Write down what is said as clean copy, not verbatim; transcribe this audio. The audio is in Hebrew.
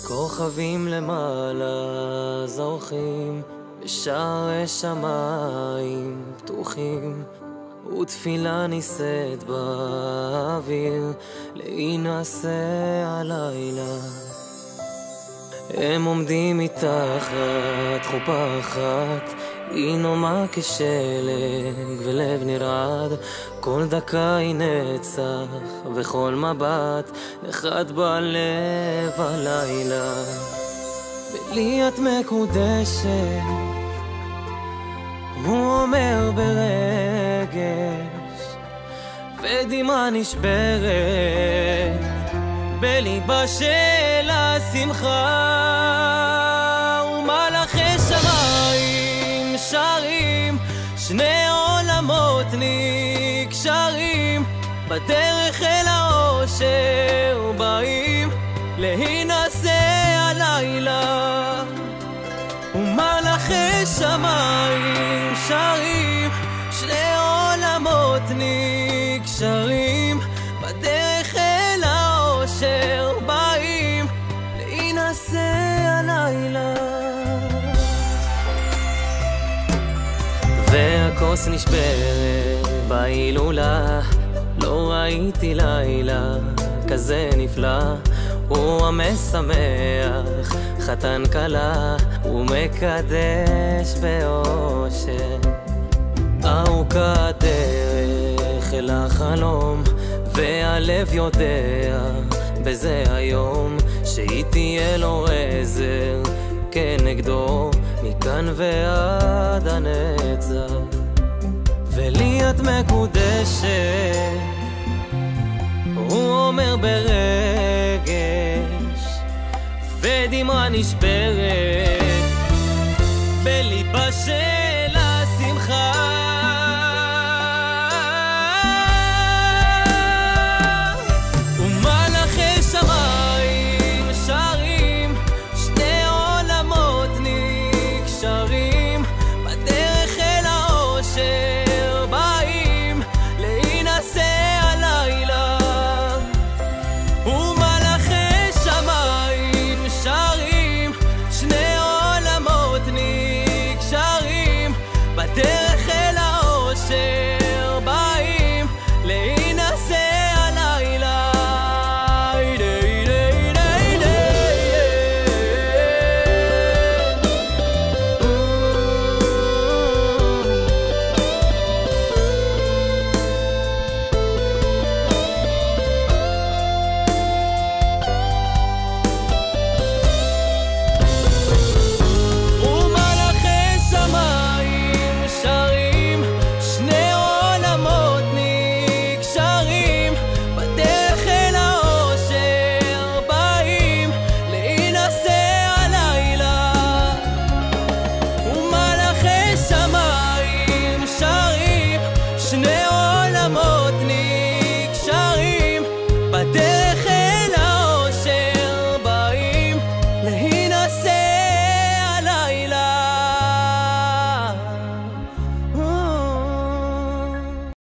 כוכבים למעלה זורחים בשערי שמיים פתוחים, ותפילה נישאת באוויר להינשא הלילה. הם עומדים מתחת חופה אחת, היא נומה כשלג ולב נרעד. כל דקה היא נצח וכל מבט נחרד בלב הלילה. ולי את מקודשת, הוא אומר ברגש, ודמעה נשברת בליבה של השמחה. ומלאכי שמיים שרים, שני עולמות נקשרים, בדרך אל האושר באים להינשא הלילה. ומלאכי שמיים שרים, שני עולמות נקשרים, בדרך אל האושר באים להינשא הלילה. והכוס נשברת בהילולה, לא ראיתי לילה כזה נפלא. הוא המשמח חתן כלה, הוא מקדש באושר. ארוכה הדרך אל החלום, והלב יודע בזה היום שהיא תהיה לו עזר כנגדו מכאן ועד הנצח. ולי את מקודשת, הוא אומר ברגש, ודמעה נשברת בליבה של